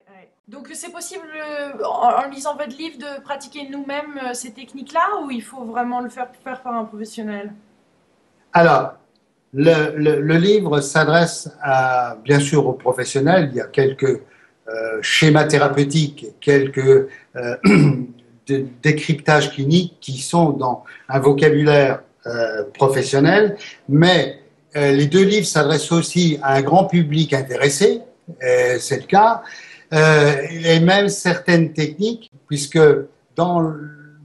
Ouais. Donc c'est possible, en lisant votre livre, de pratiquer nous-mêmes ces techniques-là, ou il faut vraiment le faire par un professionnel? Alors, le livre s'adresse bien sûr aux professionnels. Il y a quelques schémas thérapeutiques, quelques décryptages cliniques qui sont dans un vocabulaire professionnel, mais les deux livres s'adressent aussi à un grand public intéressé, c'est le cas, et même certaines techniques, puisque dans,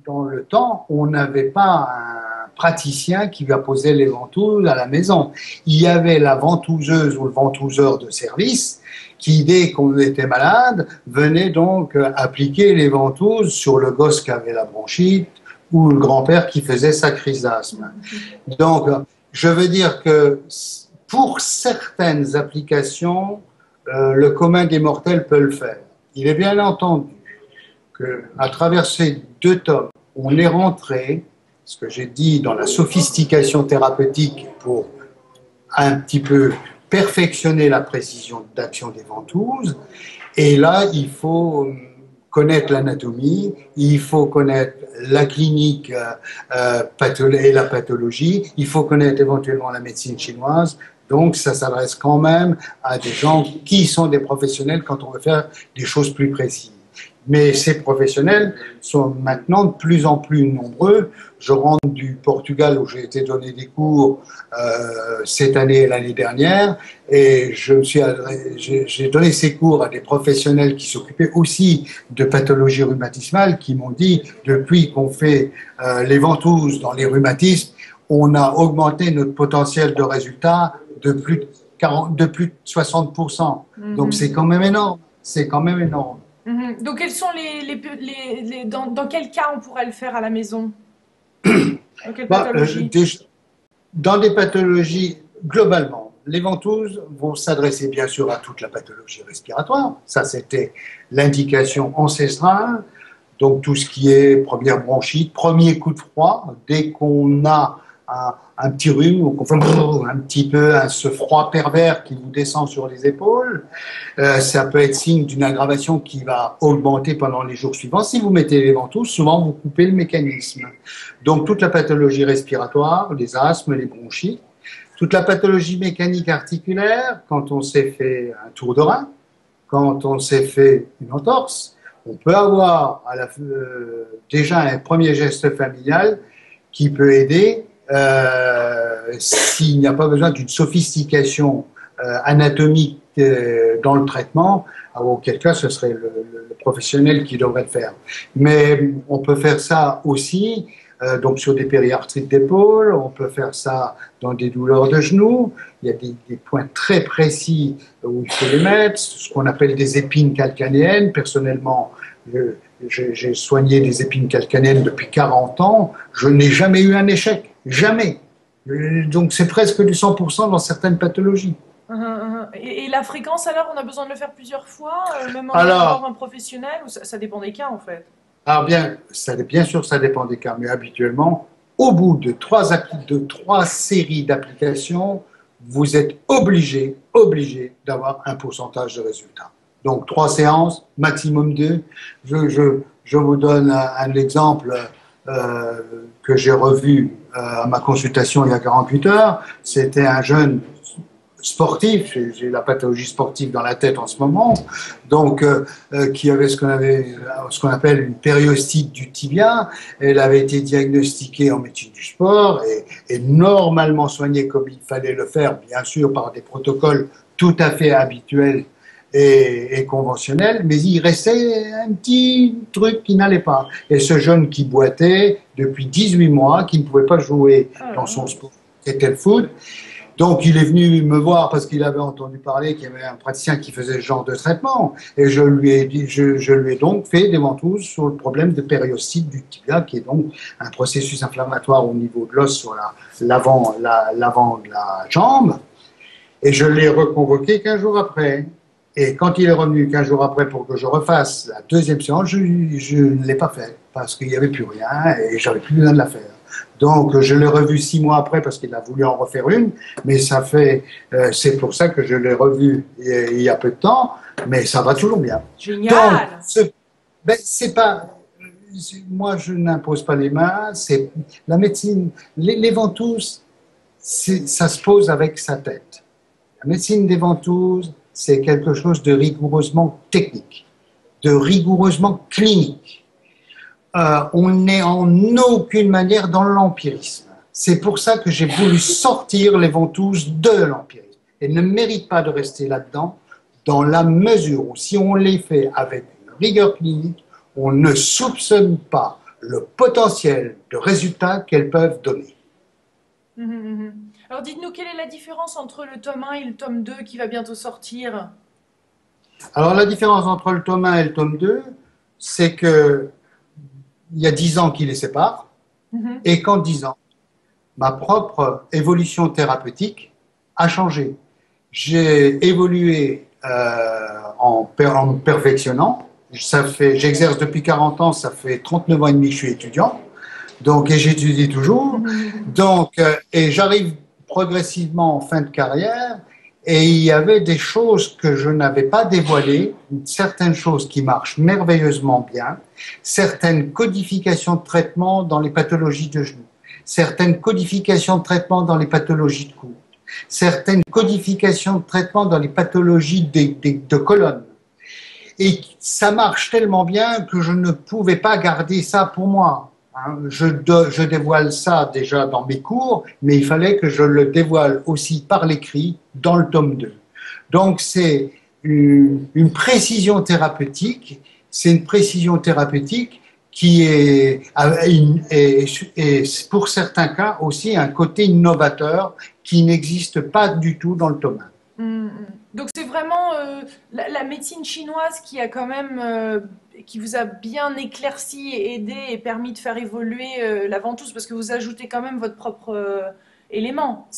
dans le temps, on n'avait pas un praticien qui va poser les ventouses à la maison. Il y avait la ventouseuse ou le ventouseur de service qui, dès qu'on était malade, venait donc appliquer les ventouses sur le gosse qui avait la bronchite ou le grand-père qui faisait sa crise d'asthme. Donc, je veux dire que pour certaines applications, le commun des mortels peut le faire. Il est bien entendu qu'à travers ces deux tomes, on est rentré, ce que j'ai dit, dans la sophistication thérapeutique pour un petit peu perfectionner la précision d'action des ventouses. Et là, il faut connaître l'anatomie, il faut connaître la clinique et la pathologie, il faut connaître éventuellement la médecine chinoise. Donc, ça s'adresse quand même à des gens qui sont des professionnels quand on veut faire des choses plus précises. Mais ces professionnels sont maintenant de plus en plus nombreux. Je rentre du Portugal où j'ai été donner des cours cette année et l'année dernière, et j'ai donné ces cours à des professionnels qui s'occupaient aussi de pathologies rhumatismales, qui m'ont dit, depuis qu'on fait les ventouses dans les rhumatismes, on a augmenté notre potentiel de résultat de plus de 60%. Donc c'est quand même énorme. C'est quand même énorme. Donc quels sont dans quel cas on pourrait le faire à la maison? Dans quelle pathologie? Dans des pathologies, globalement, les ventouses vont s'adresser bien sûr à toute la pathologie respiratoire. Ça, c'était l'indication ancestrale. Donc tout ce qui est première bronchite, premier coup de froid, dès qu'on a un petit rhume ou qu'on fait un petit peu ce froid pervers qui vous descend sur les épaules, ça peut être signe d'une aggravation qui va augmenter pendant les jours suivants. Si vous mettez les ventouses, souvent vous coupez le mécanisme. Donc toute la pathologie respiratoire, les asthmes, les bronchites, toute la pathologie mécanique articulaire, quand on s'est fait un tour de rein, quand on s'est fait une entorse, on peut avoir déjà un premier geste familial qui peut aider s'il n'y a pas besoin d'une sophistication anatomique dans le traitement, auquel cas ce serait le professionnel qui devrait le faire. Mais on peut faire ça aussi donc sur des périarthrites d'épaule, on peut faire ça dans des douleurs de genoux. Il y a des points très précis où il faut les mettre, ce qu'on appelle des épines calcanéennes. Personnellement, j'ai soigné des épines calcanéennes depuis 40 ans. Je n'ai jamais eu un échec. Jamais. Donc c'est presque du 100% dans certaines pathologies. Et la fréquence, alors, on a besoin de le faire plusieurs fois, même en Alors, avoir un professionnel, ou ça dépend des cas, en fait? alors bien sûr, ça dépend des cas, mais habituellement, au bout de trois séries d'applications, vous êtes obligé d'avoir un pourcentage de résultat. Donc 3 séances, maximum 2. Je vous donne un exemple que j'ai revu à ma consultation il y a 48 heures. C'était un jeune sportif, j'ai la pathologie sportive dans la tête en ce moment, donc qui avait ce qu'on appelle une périostite du tibia. Elle avait été diagnostiquée en médecine du sport et normalement soignée comme il fallait le faire, bien sûr par des protocoles tout à fait habituels et conventionnels, mais il restait un petit truc qui n'allait pas. Et ce jeune qui boitait depuis 18 mois, qui ne pouvait pas jouer dans son sport, c'était le foot. Donc, il est venu me voir parce qu'il avait entendu parler qu'il y avait un praticien qui faisait ce genre de traitement. Et je lui ai donc fait des ventouses sur le problème de périostite du tibia, qui est donc un processus inflammatoire au niveau de l'os sur l'avant de la jambe. Et je l'ai reconvoqué 15 jours après. Et quand il est revenu 15 jours après pour que je refasse la deuxième séance, je ne l'ai pas fait parce qu'il n'y avait plus rien et j'avais plus besoin de la faire. Donc, je l'ai revu 6 mois après parce qu'il a voulu en refaire une, mais c'est pour ça que je l'ai revu il y a peu de temps, mais ça va toujours bien. Donc, Génial! ben, c'est pas, moi je n'impose pas les mains, c'est la médecine, les ventouses, ça se pose avec sa tête. La médecine des ventouses, c'est quelque chose de rigoureusement technique, de rigoureusement clinique. On n'est en aucune manière dans l'empirisme. C'est pour ça que j'ai voulu sortir les ventouses de l'empirisme. Elles ne méritent pas de rester là-dedans, dans la mesure où si on les fait avec une rigueur clinique, on ne soupçonne pas le potentiel de résultats qu'elles peuvent donner. Alors dites-nous, quelle est la différence entre le tome 1 et le tome 2 qui va bientôt sortir? Alors la différence entre le tome 1 et le tome 2, c'est que il y a 10 ans qui les séparent, et qu'en 10 ans, ma propre évolution thérapeutique a changé. J'ai évolué en me perfectionnant. J'exerce depuis 40 ans, ça fait 39 ans et demi que je suis étudiant, donc, et j'étudie toujours. Donc, et j'arrive progressivement en fin de carrière, et il y avait des choses que je n'avais pas dévoilées, certaines choses qui marchent merveilleusement bien, certaines codifications de traitement dans les pathologies de genoux, certaines codifications de traitement dans les pathologies de coude, certaines codifications de traitement dans les pathologies de colonne. Et ça marche tellement bien que je ne pouvais pas garder ça pour moi. Je dévoile ça déjà dans mes cours, mais il fallait que je le dévoile aussi par l'écrit dans le tome 2. Donc c'est une précision thérapeutique, c'est une précision thérapeutique qui est pour certains cas aussi un côté innovateur qui n'existe pas du tout dans le tome 1. Donc c'est vraiment la médecine chinoise qui a quand même qui vous a bien éclairci, aidé et permis de faire évoluer la ventouse parce que vous ajoutez quand même votre propre élément.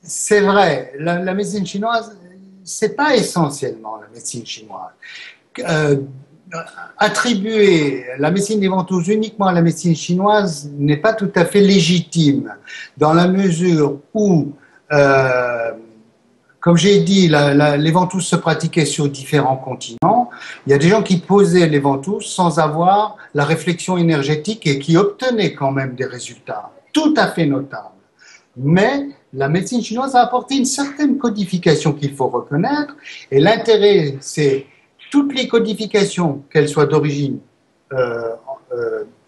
C'est vrai, la médecine chinoise, c'est pas essentiellement la médecine chinoise. Attribuer la médecine des ventouses uniquement à la médecine chinoise n'est pas tout à fait légitime, dans la mesure où comme j'ai dit, les ventouses se pratiquaient sur différents continents. Il y a des gens qui posaient les ventouses sans avoir la réflexion énergétique et qui obtenaient quand même des résultats tout à fait notables. Mais la médecine chinoise a apporté une certaine codification qu'il faut reconnaître. Et l'intérêt, c'est toutes les codifications, qu'elles soient d'origine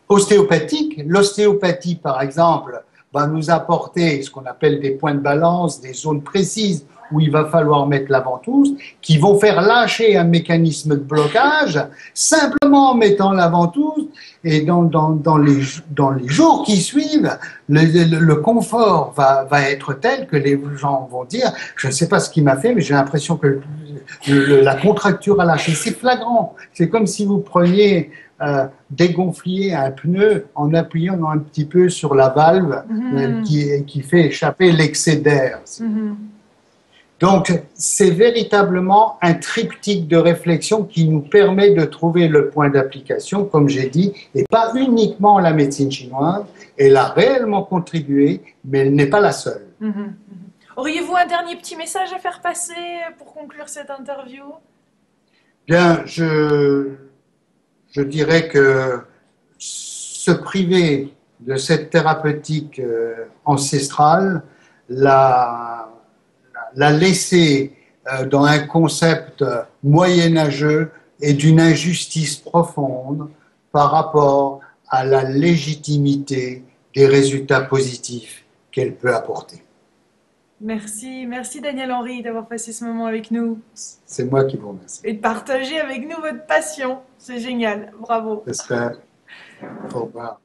ostéopathique. L'ostéopathie, par exemple, va nous apporter ce qu'on appelle des points de balance, des zones précises où il va falloir mettre la ventouse, qui vont faire lâcher un mécanisme de blocage, simplement en mettant la ventouse, et dans les jours qui suivent, le confort va être tel que les gens vont dire, je ne sais pas ce qui m'a fait, mais j'ai l'impression que la contracture a lâché. C'est flagrant. C'est comme si vous preniez dégonflier un pneu en appuyant un petit peu sur la valve qui fait échapper l'excès d'air. Donc, c'est véritablement un triptyque de réflexion qui nous permet de trouver le point d'application, comme j'ai dit, et pas uniquement la médecine chinoise. Elle a réellement contribué, mais elle n'est pas la seule. Auriez-vous un dernier petit message à faire passer pour conclure cette interview? Bien, je dirais que se priver de cette thérapeutique ancestrale, la laisser dans un concept moyenâgeux et d'une injustice profonde par rapport à la légitimité des résultats positifs qu'elle peut apporter. Merci, merci Daniel Henry d'avoir passé ce moment avec nous. C'est moi qui vous remercie. Et de partager avec nous votre passion. C'est génial, bravo. J'espère. Au revoir.